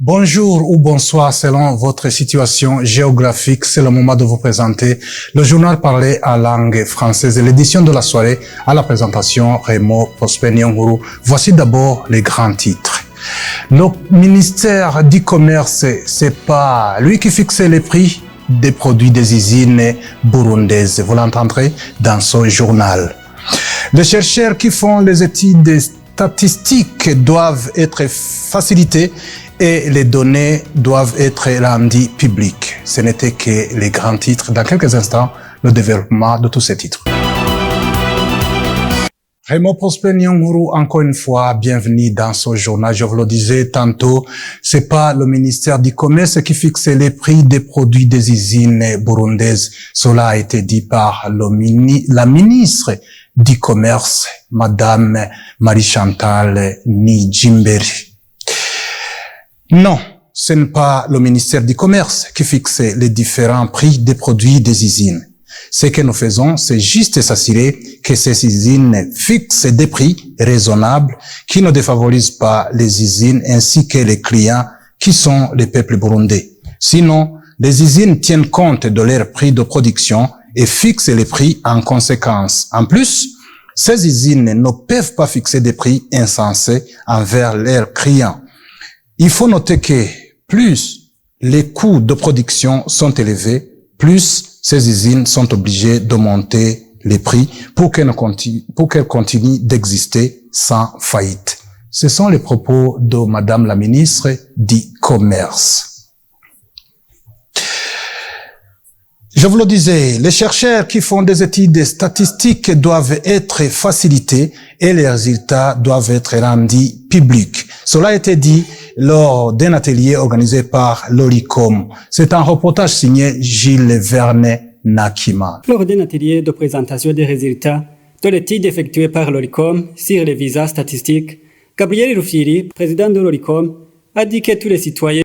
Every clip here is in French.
Bonjour ou bonsoir selon votre situation géographique. C'est le moment de vous présenter le journal parlé en langue française et l'édition de la soirée à la présentation Raymond Prosper Nyonguru. Voici d'abord les grands titres. Le ministère du Commerce, c'est pas lui qui fixe les prix des produits des usines burundaises. Vous l'entendrez dans ce journal. Les chercheurs qui font les études statistiques doivent être facilités et les données doivent être rendues publiques. Ce n'était que les grands titres. Dans quelques instants, le développement de tous ces titres. Raymond Prosper Nyonguru, encore une fois, bienvenue dans ce journal. Je vous le disais tantôt, c'est pas le ministère du Commerce qui fixe les prix des produits des usines burundaises. Cela a été dit par la ministre du Commerce, Madame Marie-Chantal Nijimberi. Non, ce n'est pas le ministère du Commerce qui fixe les différents prix des produits des usines. Ce que nous faisons, c'est juste s'assurer que ces usines fixent des prix raisonnables qui ne défavorisent pas les usines ainsi que les clients qui sont les peuples burundais. Sinon, les usines tiennent compte de leurs prix de production et fixent les prix en conséquence. En plus, ces usines ne peuvent pas fixer des prix insensés envers leurs clients. Il faut noter que plus les coûts de production sont élevés, plus ces usines sont obligées de monter les prix pour qu'elles continuent d'exister sans faillite. Ce sont les propos de Madame la ministre du Commerce. Je vous le disais, les chercheurs qui font des études statistiques doivent être facilités et les résultats doivent être rendus publics. Cela a été dit lors d'un atelier organisé par l'ORICOM. C'est un reportage signé Gilles Vernet Nakima. Lors d'un atelier de présentation des résultats de l'étude effectuée par l'ORICOM sur les visas statistiques, Gabriel Rufiri, président de l'ORICOM, a dit que tous les citoyens,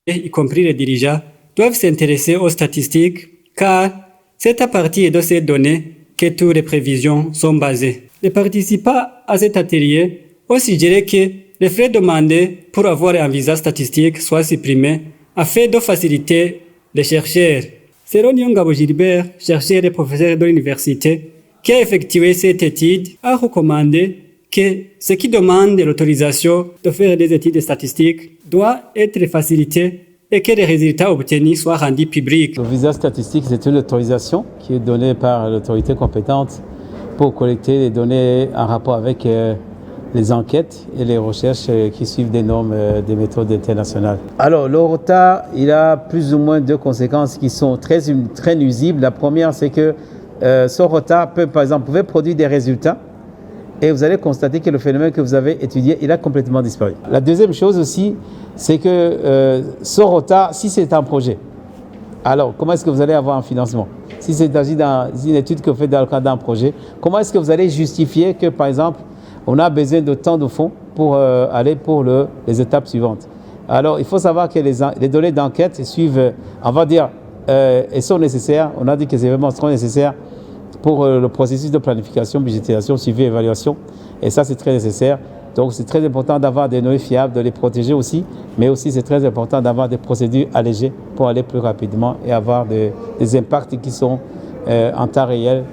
y compris les dirigeants, doivent s'intéresser aux statistiques car c'est à partir de ces données que toutes les prévisions sont basées. Les participants à cet atelier ont suggéré que les frais demandés pour avoir un visa statistique soient supprimés afin de faciliter les chercheurs. Selon Nyongabo Gilbert, chercheur et professeur de l'université, qui a effectué cette étude, a recommandé que ce qui demande l'autorisation de faire des études statistiques doit être facilité et que les résultats obtenus soient rendus publics. Le visa statistique, c'est une autorisation qui est donnée par l'autorité compétente pour collecter les données en rapport avec les enquêtes et les recherches qui suivent des normes des méthodes internationales. Alors, le retard, il a plus ou moins deux conséquences qui sont très nuisibles. La première, c'est que ce retard peut, par exemple, pouvait produire des résultats et vous allez constater que le phénomène que vous avez étudié, il a complètement disparu. La deuxième chose aussi, c'est que ce retard, si c'est un projet, alors comment est-ce que vous allez avoir un financement? Si c'est dans une étude que vous faites dans le cadre d'un projet, comment est-ce que vous allez justifier que, par exemple, on a besoin de tant de fonds pour aller pour les étapes suivantes? Alors, il faut savoir que les données d'enquête suivent, on va dire, elles sont nécessaires. On a dit que ces événements seront nécessaires pour le processus de planification, budgétisation, suivi, évaluation. Et ça, c'est très nécessaire. Donc, c'est très important d'avoir des données fiables, de les protéger aussi. Mais aussi, c'est très important d'avoir des procédures allégées pour aller plus rapidement et avoir des impacts qui sont en temps réel,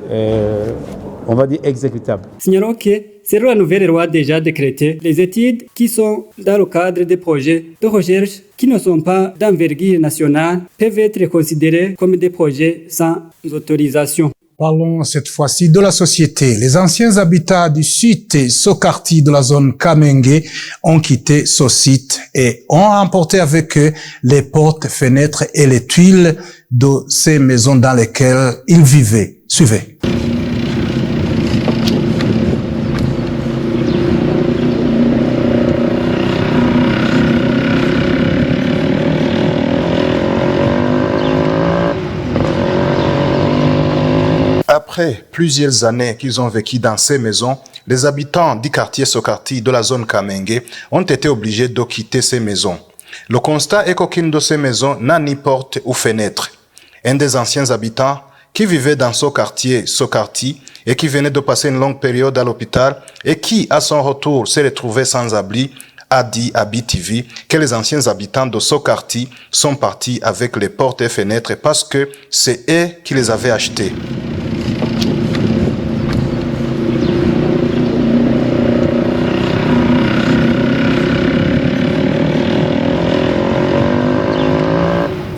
on va dire, exécutables. Signalons que, selon la nouvelle loi déjà décrétée, les études qui sont dans le cadre des projets de recherche qui ne sont pas d'envergure nationale peuvent être considérés comme des projets sans autorisation. Parlons cette fois-ci de la société. Les anciens habitants du site Sokarti de la zone Kamenge ont quitté ce site et ont emporté avec eux les portes, fenêtres et les tuiles de ces maisons dans lesquelles ils vivaient. Suivez. Après plusieurs années qu'ils ont vécu dans ces maisons, les habitants du quartier Sokarti de la zone Kamenge ont été obligés de quitter ces maisons. Le constat est qu'aucune de ces maisons n'a ni porte ou fenêtre. Un des anciens habitants qui vivait dans ce quartier Sokarti et qui venait de passer une longue période à l'hôpital et qui, à son retour, s'est retrouvé sans abri, a dit à BTV que les anciens habitants de ce quartier sont partis avec les portes et fenêtres parce que c'est eux qui les avaient achetées.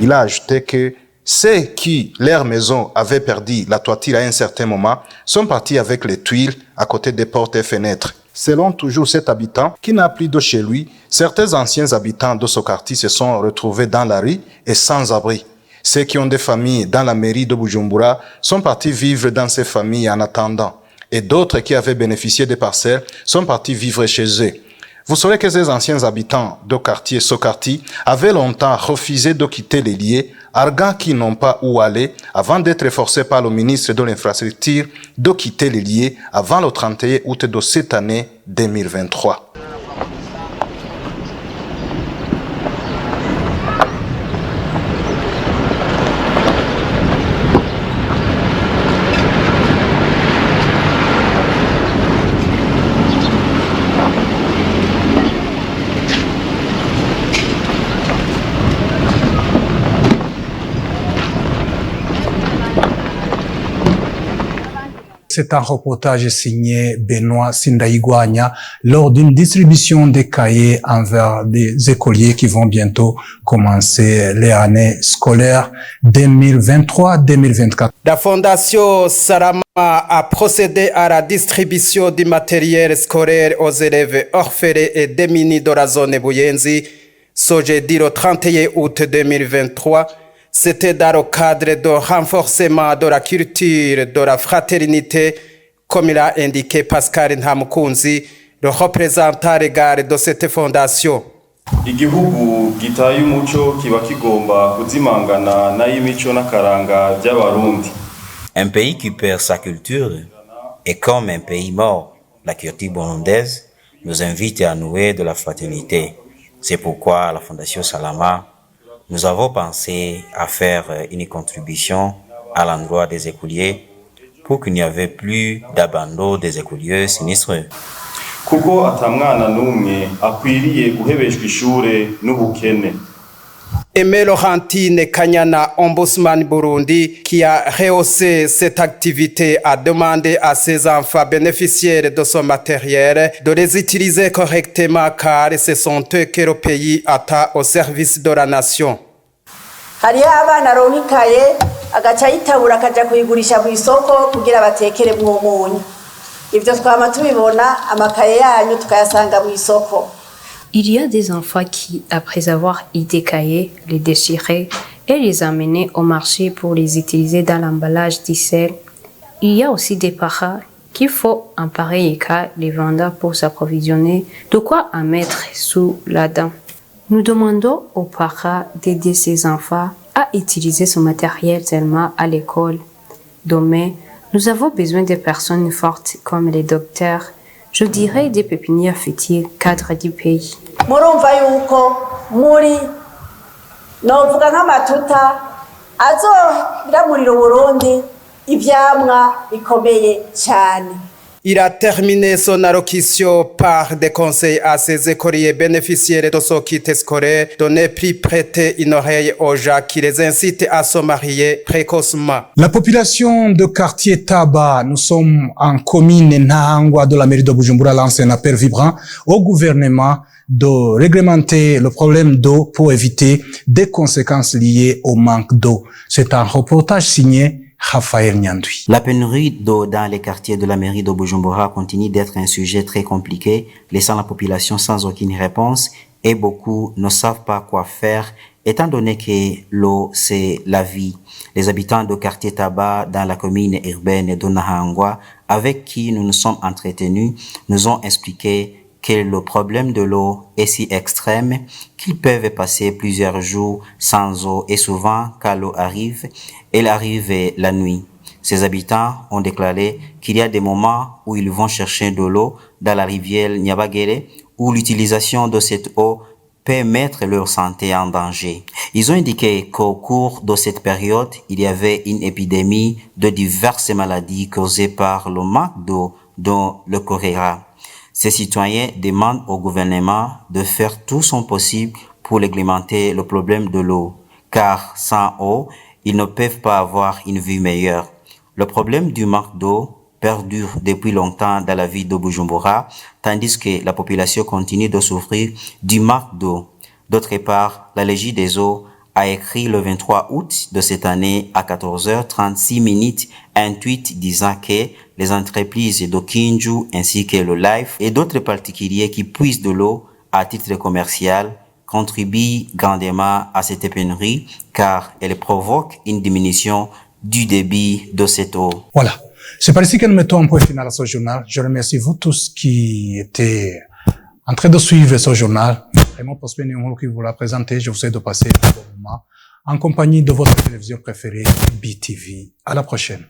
Il a ajouté que ceux qui, leur maison, avaient perdu la toiture à un certain moment, sont partis avec les tuiles à côté des portes et fenêtres. Selon toujours cet habitant qui n'a plus d'eau chez lui, certains anciens habitants de ce quartier se sont retrouvés dans la rue et sans abri. Ceux qui ont des familles dans la mairie de Bujumbura sont partis vivre dans ces familles en attendant. Et d'autres qui avaient bénéficié des parcelles sont partis vivre chez eux. Vous saurez que ces anciens habitants de quartier, ce quartier, avaient longtemps refusé de quitter les lieux, arguant qu'ils n'ont pas où aller avant d'être forcés par le ministre de l'Infrastructure de quitter les lieux avant le 31 août de cette année 2023. C'est un reportage signé Benoît Sindaïguanya lors d'une distribution des cahiers envers des écoliers qui vont bientôt commencer les années scolaires 2023-2024. La Fondation Salama a procédé à la distribution du matériel scolaire aux élèves orphelins et démunis de la zone Buyenzi ce jeudi le 31 août 2023. C'était dans le cadre de renforcement de la culture de la fraternité, comme l'a indiqué Pascal Ntamukunzi, le représentant légal de cette fondation. Igihugu gitaye umuco kiba kigomba kuzimangana na y'imico n'akaranga by'abarundi. Un pays qui perd sa culture est comme un pays mort. La culture burundaise nous invite à nouer de la fraternité. C'est pourquoi la Fondation Salama, nous avons pensé à faire une contribution à l'endroit des écoliers pour qu'il n'y avait plus d'abandon des écoliers sinistrés. Kuko atamwana numwe akwiriye guhebeshwa ishure n'ubukene. Aimé Laurentine Kanyana, ombudsman Burundi, qui a rehaussé cette activité, a demandé à ses enfants bénéficiaires de son matériel de les utiliser correctement car ce sont eux que le pays attend au service de la nation. Hariho abana aronka ikaye agaca yitabura akaja kuyigurisha mu isoko kugira batekere mu munyu. Ivyo twama tubibona amakaye yanyu tukayasanga mu isoko. Il y a des enfants qui, après avoir eu des cahiers, les déchiraient et les amenaient au marché pour les utiliser dans l'emballage du sel. Il y a aussi des parents qu'il faut en pareil cas les vendre pour s'approvisionner de quoi en mettre sous la dent. Nous demandons aux parents d'aider ces enfants à utiliser ce matériel tellement à l'école. Demain, nous avons besoin de personnes fortes comme les docteurs, je dirais des pépinières futures cadres du pays. Murumva yuko muri novuga nk'amatuta azobiramurira Burundi ivyamwa bikomeye cyane. Il a terminé son allocution par des conseils à ses écoliers bénéficiaires de ce kit scolaire de ne plus prêter une oreille aux gens qui les incitent à se marier précocement. La population de quartier Taba, nous sommes en commune Nahangwa de la mairie de Bujumbura, lance un appel vibrant au gouvernement de réglementer le problème d'eau pour éviter des conséquences liées au manque d'eau. C'est un reportage signé Raphaël Nyandui. La pénurie d'eau dans les quartiers de la mairie de Bujumbura continue d'être un sujet très compliqué, laissant la population sans aucune réponse et beaucoup ne savent pas quoi faire étant donné que l'eau c'est la vie. Les habitants de quartier Taba dans la commune urbaine de Nahangwa avec qui nous nous sommes entretenus nous ont expliqué que le problème de l'eau est si extrême qu'ils peuvent passer plusieurs jours sans eau et souvent quand l'eau arrive, elle arrive la nuit. Ces habitants ont déclaré qu'il y a des moments où ils vont chercher de l'eau dans la rivière Nyabagere où l'utilisation de cette eau peut mettre leur santé en danger. Ils ont indiqué qu'au cours de cette période, il y avait une épidémie de diverses maladies causées par le manque d'eau, dont le choléra. Ces citoyens demandent au gouvernement de faire tout son possible pour réglementer le problème de l'eau, car sans eau, ils ne peuvent pas avoir une vie meilleure. Le problème du manque d'eau perdure depuis longtemps dans la ville de Bujumbura, tandis que la population continue de souffrir du manque d'eau. D'autre part, la Régie des eaux a écrit le 23 août de cette année à 14h36 un tweet disant que les entreprises de Kinju ainsi que le Life et d'autres particuliers qui puisent de l'eau à titre commercial contribuent grandement à cette pénurie car elle provoque une diminution du débit de cette eau. Voilà. C'est par ici que nous mettons un point final à ce journal. Je remercie vous tous qui étaient en train de suivre ce journal. Vraiment, Prosper Nyong'o qui vous l'a présenté. Je vous souhaite de passer un bon moment en compagnie de votre télévision préférée, BTV. À la prochaine.